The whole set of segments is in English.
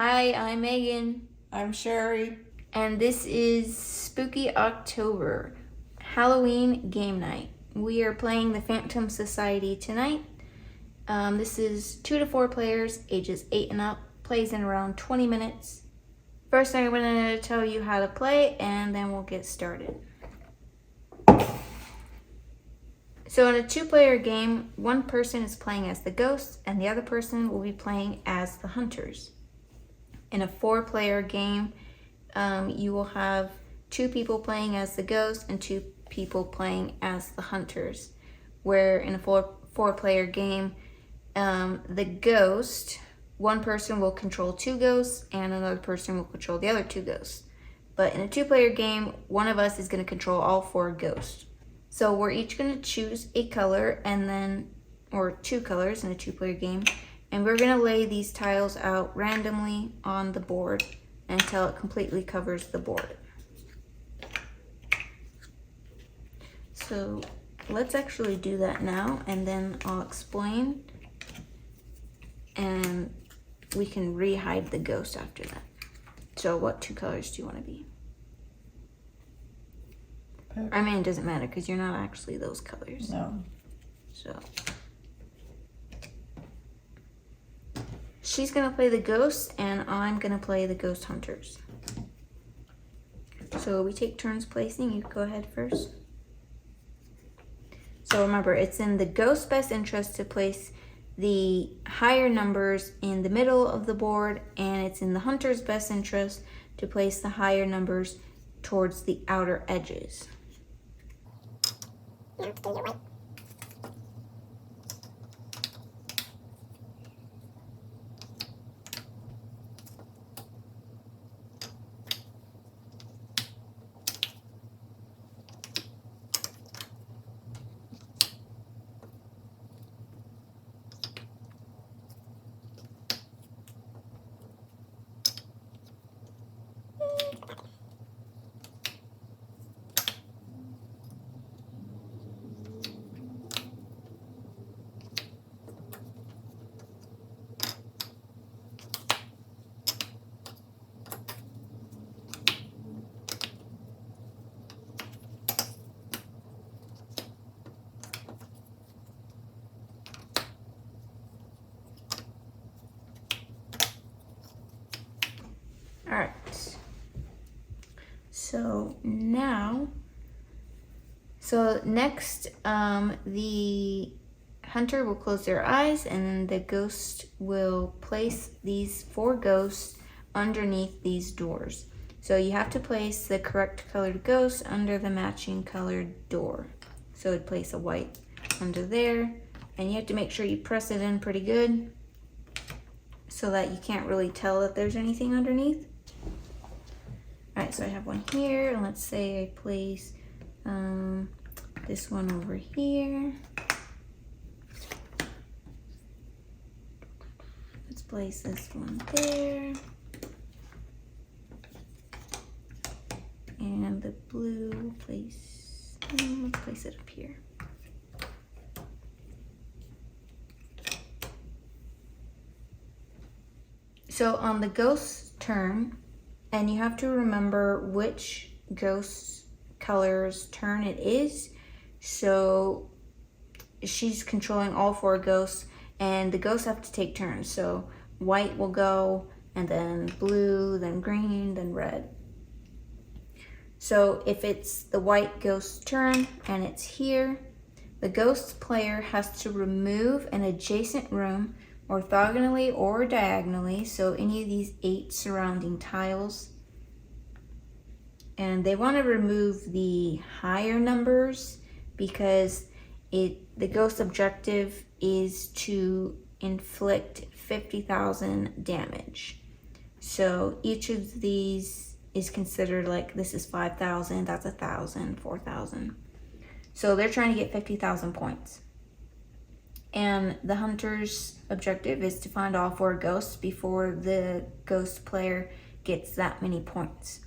Hi, I'm Megan, I'm Sherry. and this is Spooky October, Halloween game night. We are playing the Phantom Society tonight. This is 2 to 4 players, ages 8 and up, plays in around 20 minutes. First, I'm going to tell you how to play, and then we'll get started. So in a 2-player game, one person is playing as the ghosts, and the other person will be playing as the hunters. In a 4-player game, you will have 2 people playing as the ghosts and 2 people playing as the hunters. Where in a 4-player game, the ghost, one person will control 2 ghosts and another person will control the other 2 ghosts. But in a 2-player game, one of us is going to control all 4 ghosts. So we're each going to choose a color or 2 colors in a 2-player game. And we're going to lay these tiles out randomly on the board until it completely covers the board. So let's actually do that now, and then I'll explain. And we can re-hide the ghost after that. So what 2 colors do you want to be? I mean, it doesn't matter because you're not actually those colors. No. So she's gonna play the ghost and I'm gonna play the ghost hunters. So we take turns placing. You go ahead first. So remember, it's in the ghost's best interest to place the higher numbers in the middle of the board, and it's in the hunter's best interest to place the higher numbers towards the outer edges. All right. So next, the hunter will close their eyes, and the ghost will place these 4 ghosts underneath these doors. So you have to place the correct colored ghost under the matching colored door. So I'd place a white under there, and you have to make sure you press it in pretty good so that you can't really tell that there's anything underneath. All right, so I have one here, and let's say I place this one over here. Let's place this one there. And the blue place, let's place it up here. So on the ghost's turn, and you have to remember which ghost color's turn it is. So she's controlling all 4 ghosts, and the ghosts have to take turns. So white will go, and then blue, then green, then red. So if it's the white ghost's turn and it's here, the ghost player has to remove an adjacent room orthogonally or diagonally, so any of these 8 surrounding tiles. And they want to remove the higher numbers because the ghost objective is to inflict 50,000 damage. So each of these is considered like this is 5,000, that's 1,000, 4,000. So they're trying to get 50,000 points. And the hunter's objective is to find all 4 ghosts before the ghost player gets that many points.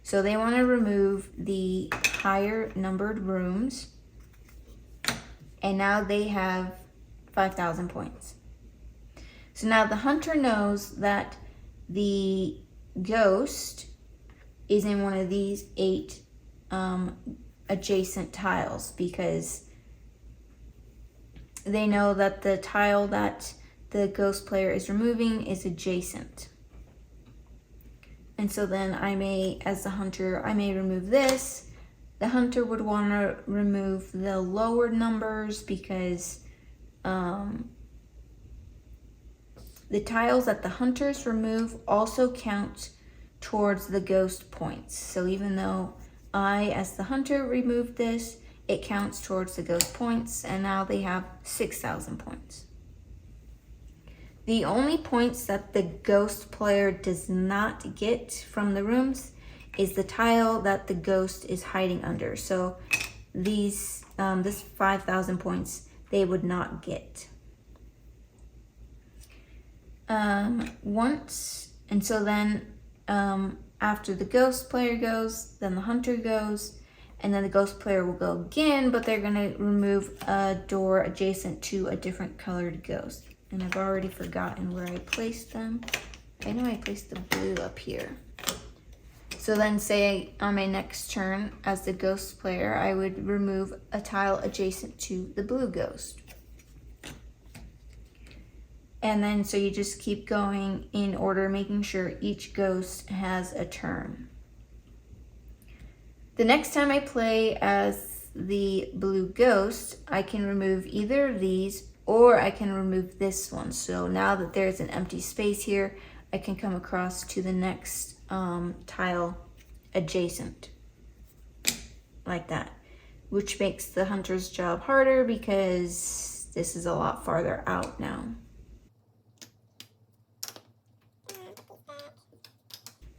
So they want to remove the higher numbered rooms, and now they have 5,000 points. So now the hunter knows that the ghost is in one of these 8 adjacent tiles, because they know that the tile that the ghost player is removing is adjacent. And so then I may, as the hunter, I may remove this. The hunter would want to remove the lower numbers because the tiles that the hunters remove also count towards the ghost points. So even though I, as the hunter, removed this, it counts towards the ghost points, and now they have 6,000 points. The only points that the ghost player does not get from the rooms is the tile that the ghost is hiding under. So these, this 5,000 points, they would not get. And so then after the ghost player goes, then the hunter goes, and then the ghost player will go again, but they're gonna remove a door adjacent to a different colored ghost. And I've already forgotten where I placed them. I know I placed the blue up here. So then say on my next turn as the ghost player, I would remove a tile adjacent to the blue ghost. And then so you just keep going in order, making sure each ghost has a turn. The next time I play as the blue ghost, I can remove either of these, or I can remove this one. So now that there's an empty space here, I can come across to the next tile adjacent, like that, which makes the hunter's job harder because this is a lot farther out now.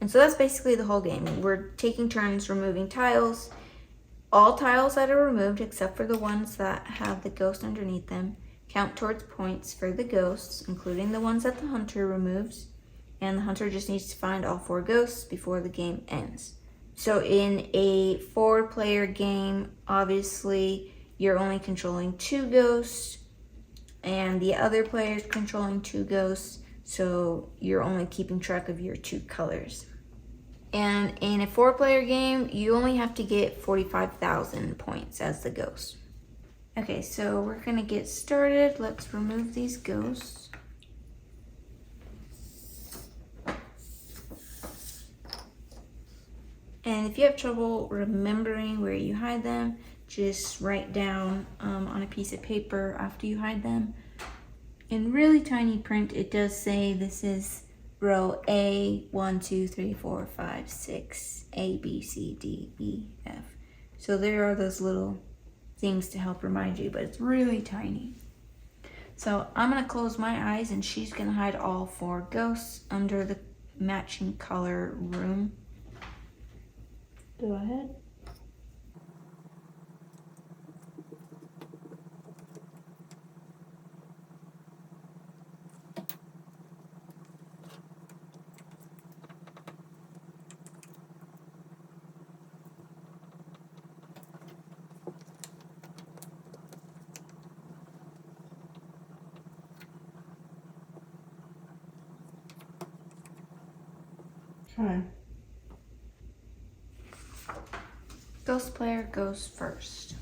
And so that's basically the whole game. We're taking turns removing tiles. All tiles that are removed, except for the ones that have the ghost underneath them, count towards points for the ghosts, including the ones that the hunter removes. And the hunter just needs to find all 4 ghosts before the game ends. So in a 4-player game, obviously you're only controlling 2 ghosts, and the other player is controlling 2 ghosts, so you're only keeping track of your 2 colors. And in a 4-player game, you only have to get 45,000 points as the ghost. Okay, so we're gonna get started. Let's remove these ghosts. And if you have trouble remembering where you hide them, just write down on a piece of paper after you hide them. In really tiny print, it does say this is row A, 1, 2, 3, 4, 5, 6, A, B, C, D, E, F. So there are those little things to help remind you, but it's really tiny. So I'm gonna close my eyes and she's gonna hide all 4 ghosts under the matching color room. Go ahead. Okay. Ghost player goes first.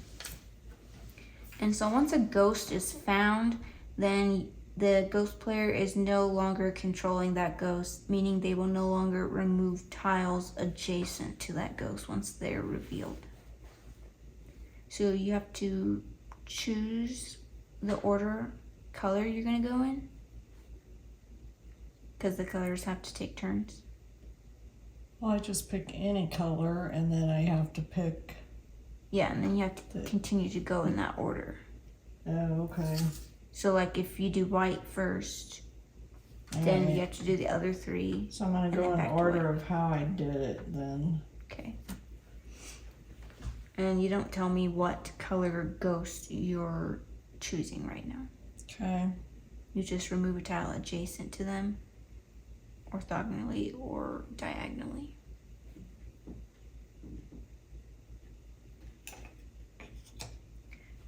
And so once a ghost is found, then the ghost player is no longer controlling that ghost, meaning they will no longer remove tiles adjacent to that ghost once they're revealed. So you have to choose the order color you're gonna go in, because the colors have to take turns. Well, I just pick any color and then I have to pick. Yeah, and then you have to continue to go in that order. Oh, okay. So like if you do white first, then you have to do the other 3. So I'm gonna go in order of how I did it then. Okay. And you don't tell me what color ghost you're choosing right now. Okay. You just remove a tile adjacent to them, orthogonally or diagonally.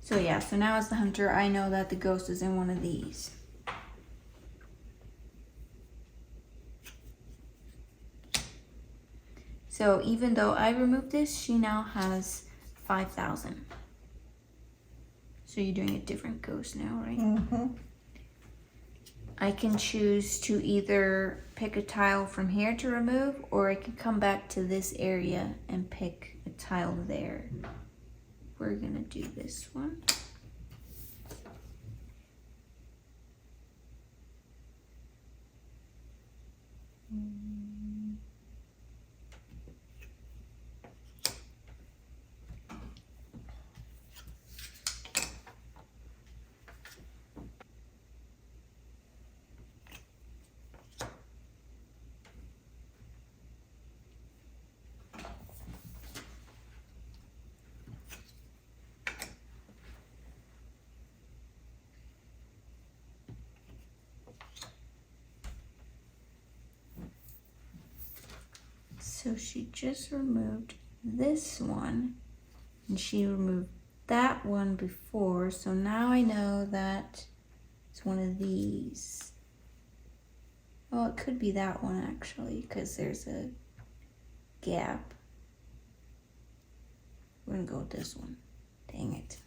So yeah, so now as the hunter, I know that the ghost is in one of these. So even though I removed this, she now has 5,000. So you're doing a different ghost now, right? Mm-hmm. I can choose to either pick a tile from here to remove, or I can come back to this area and pick a tile there. We're gonna do this one. So she just removed this one, and she removed that one before, so now I know that it's one of these. Well, it could be that one actually, because there's a gap. We're gonna go with this one. Dang it.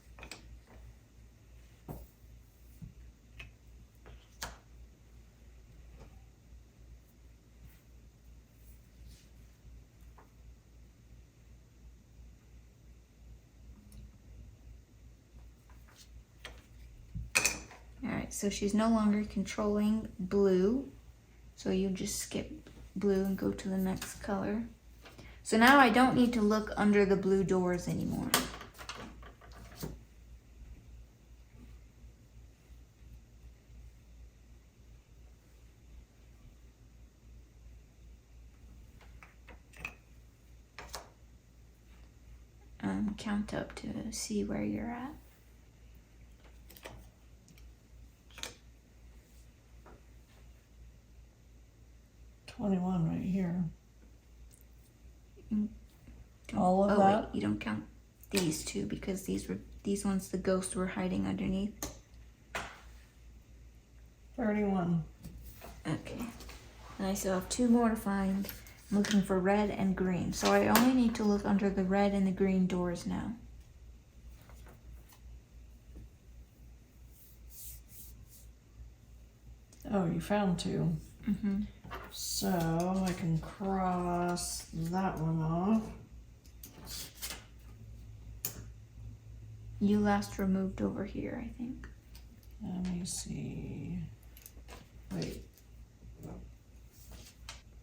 Alright, so she's no longer controlling blue. So you just skip blue and go to the next color. So now I don't need to look under the blue doors anymore. Count up to see where you're at. $21 right here. Don't- All of oh that? wait, you don't count these two because these ones the ghosts were hiding underneath. 31. Okay. And I still have 2 more to find. I'm looking for red and green. So I only need to look under the red and the green doors now. Oh, you found 2. Mm-hmm. So I can cross that one off. You last removed over here, I think. Let me see. Wait.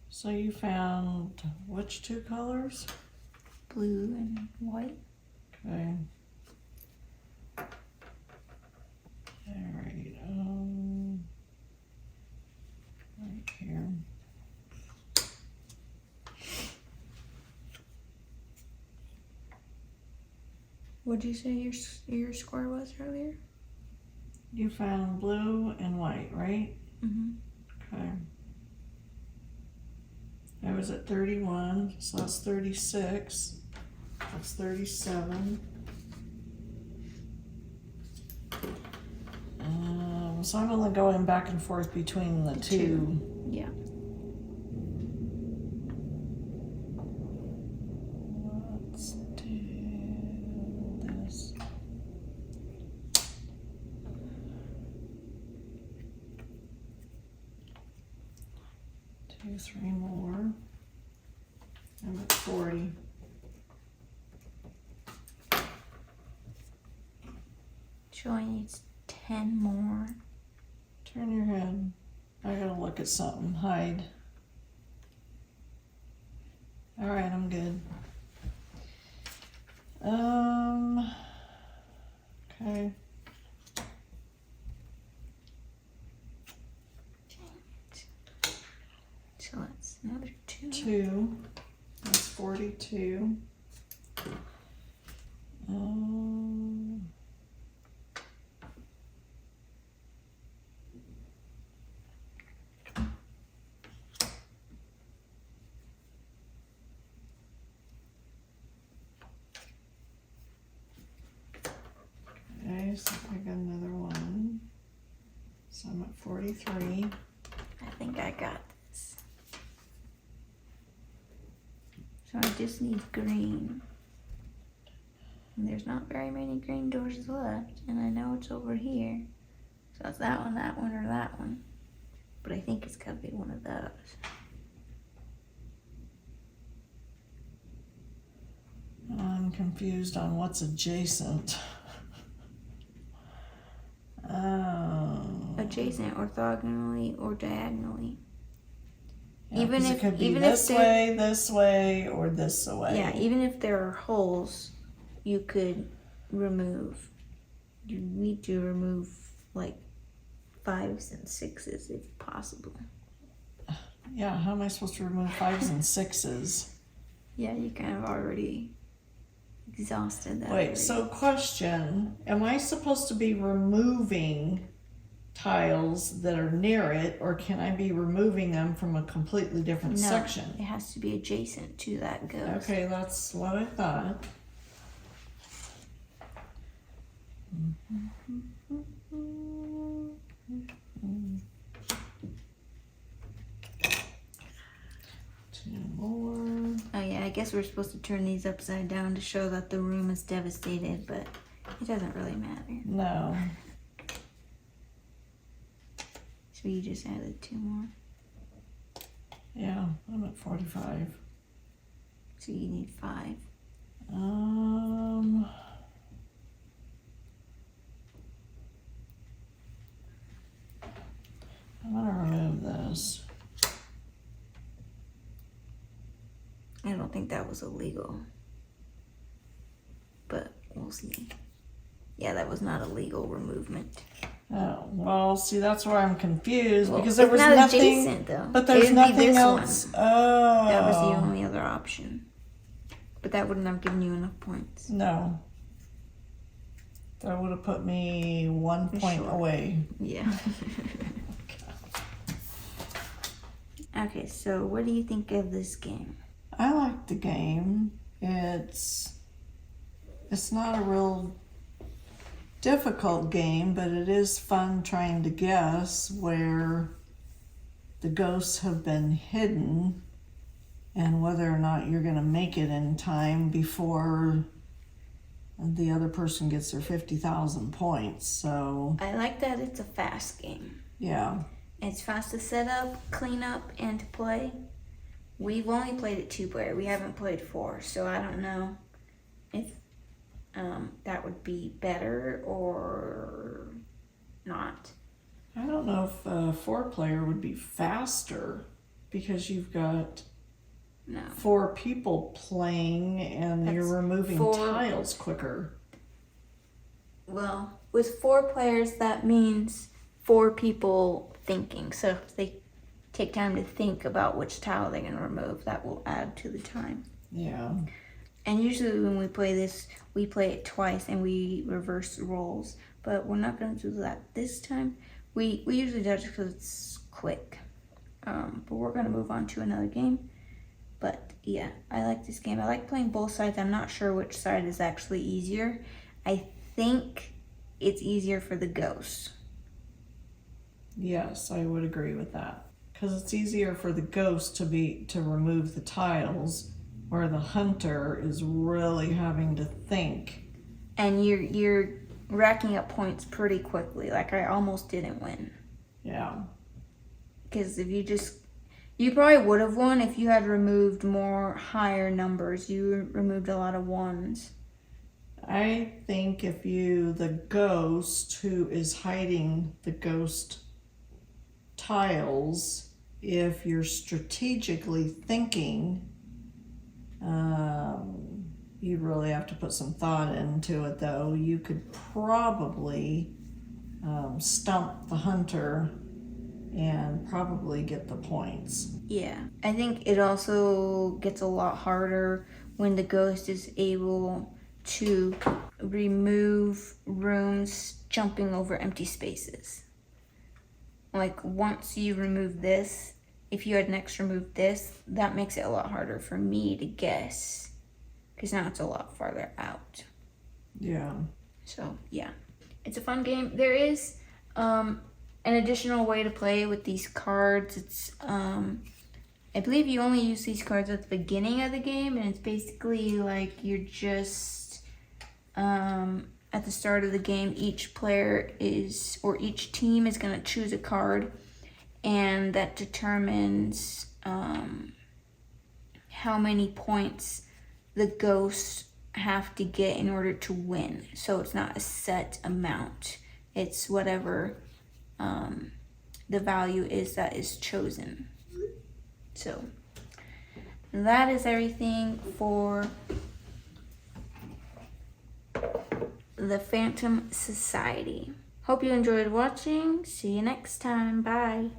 So you found which 2 colors? Blue and white. Okay. Alright, right here. What'd you say your score was earlier? You found blue and white, right? Mm-hmm. Okay. I was at 31, so that's 36. That's 37. So I'm only going back and forth between the 2. Yeah. Let's do this. Two, 3 more. I'm at 40. She only needs 10 more. Turn your head. I gotta look at something. Hide. Alright, I'm good. Okay. So that's another 2. 2. That's 42. Okay, so I got another one. So I'm at 43. I think I got this. So I just need green. And there's not very many green doors left, and I know it's over here. So it's that one, or that one. But I think it's gotta be one of those. I'm confused on what's adjacent. Oh. Adjacent, orthogonally, or diagonally. Yeah, Even 'cause if- it could be even if this they're- way, or this way. Yeah, even if there are holes, you could remove. You need to remove like 5s and 6s if possible. Yeah, how am I supposed to remove 5s and 6s? Yeah, you kind of already exhausted that. Wait, already. so question, am I supposed to be removing tiles that are near it, or can I be removing them from a completely different No, section? it has to be adjacent to that ghost. Okay, that's what I thought. Two more. Oh yeah, I guess we're supposed to turn these upside down to show that the room is devastated, but it doesn't really matter. No. So you just added 2 more. Yeah, I'm at 45. So you need 5. I'm gonna remove this. I don't think that was illegal. But we'll see. Yeah, that was not a legal removement. Oh, well, see, that's where I'm confused Well, because there it's was not nothing. adjacent, though. But there's It'd be nothing this else. one. Oh. That was the only other option. But that wouldn't have given you enough points. No. That would have put me 1 point Sure. away. Yeah. Okay, so what do you think of this game? I like the game. It's not a real difficult game, but it is fun trying to guess where the ghosts have been hidden and whether or not you're going to make it in time before the other person gets their 50,000 points. So, I like that it's a fast game. yeah. It's fast to set up, clean up, and to play. We've only played it 2-player. We haven't played 4, so I don't know if that would be better or not. I don't know if a 4-player would be faster because you've got No. 4 people playing and That's you're removing 4. tiles quicker. Well, with 4 players, that means 4 people thinking. So if they take time to think about which tile they're going to remove, that will add to the time. Yeah. And usually when we play this, we play it twice and we reverse roles. But we're not going to do that this time. We usually do it just because it's quick. But we're going to move on to another game. But yeah, I like this game. I like playing both sides. I'm not sure which side is actually easier. I think it's easier for the ghost. Yes, I would agree with that. Because it's easier for the ghost to remove the tiles, where the hunter is really having to think. And you're racking up points pretty quickly. Like I almost didn't win. Yeah. Because if you probably would have won if you had removed more higher numbers. You removed a lot of 1s. I think the ghost who is hiding the ghost tiles, if you're strategically thinking, you'd really have to put some thought into it though. You could probably stump the hunter and probably get the points. Yeah. I think it also gets a lot harder when the ghost is able to remove rooms jumping over empty spaces. Like once you remove this, if you had next removed this, that makes it a lot harder for me to guess. Because now it's a lot farther out. Yeah. So yeah, it's a fun game. There is an additional way to play with these cards. It's I believe you only use these cards at the beginning of the game, and it's basically like you're just at the start of the game, each player is, or each team is going to choose a card, and that determines how many points the ghosts have to get in order to win. So it's not a set amount, it's whatever the value is that is chosen. So that is everything for the Phantom Society. Hope you enjoyed watching. See you next time. Bye.